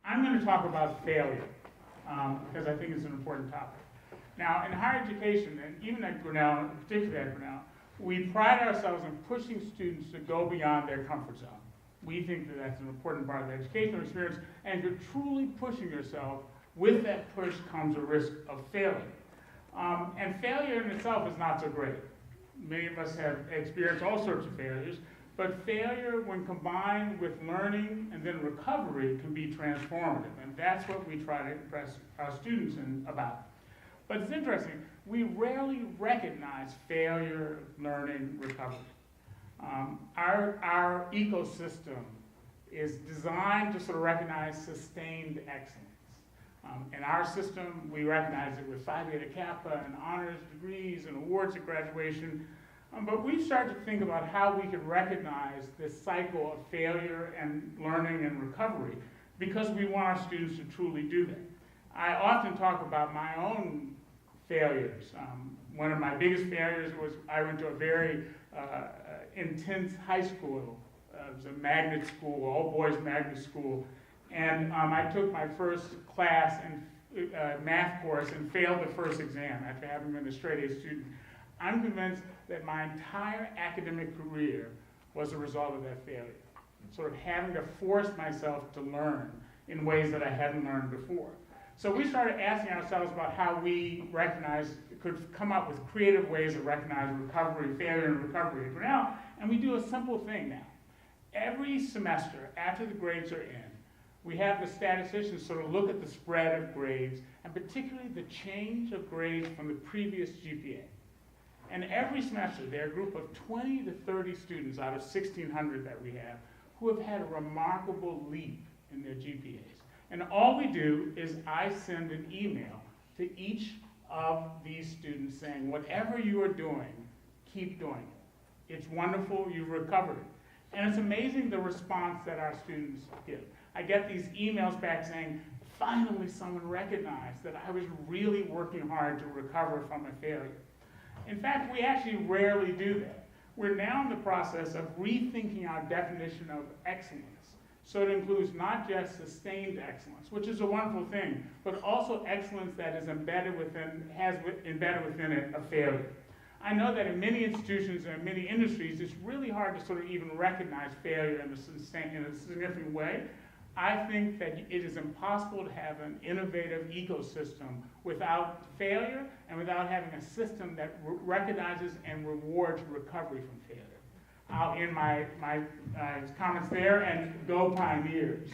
I'm going to talk about failure because I think it's an important topic. Now, in higher education, and even at Grinnell, particularly at Grinnell, we pride ourselves in pushing students to go beyond their comfort zone. We think that that's an important part of the educational experience, and if you're truly pushing yourself, with that push comes a risk of failure. And failure in itself is not so great. Many of us have experienced all sorts of failures, but failure, when combined with learning and then recovery, can be transformative, and that's what we try to impress our students about. But it's interesting, we rarely recognize failure, learning, recovery. Our ecosystem is designed to sort of recognize sustained excellence. In our system, we recognize it with Phi Beta Kappa and honors degrees and awards at graduation. But we start to think about how we can recognize this cycle of failure and learning and recovery because we want our students to truly do that. I often talk about my own failures. One of my biggest failures was I went to a very intense high school. It was a magnet school, all boys magnet school. And I took my first class in math course and failed the first exam after having been a straight A student. I'm convinced that my entire academic career was a result of that failure. Sort of having to force myself to learn in ways that I hadn't learned before. So we started asking ourselves about how we could come up with creative ways of recognizing recovery, failure and recovery at Grinnell, and we do a simple thing now. Every semester, after the grades are in, we have the statisticians sort of look at the spread of grades, and particularly the change of grades from the previous GPA. And every semester, there are a group of 20 to 30 students out of 1,600 that we have who have had a remarkable leap in their GPAs. And all we do is I send an email to each of these students saying, whatever you are doing, keep doing it. It's wonderful, you've recovered. And it's amazing the response that our students give. I get these emails back saying, finally someone recognized that I was really working hard to recover from a failure. In fact, we actually rarely do that. We're now in the process of rethinking our definition of excellence. So it includes not just sustained excellence, which is a wonderful thing, but also excellence that is embedded within it a failure. I know that in many institutions and many industries, it's really hard to sort of even recognize failure in a significant way. I think that it is impossible to have an innovative ecosystem without failure and without having a system that recognizes and rewards recovery from failure. I'll end my comments there and go Pioneers.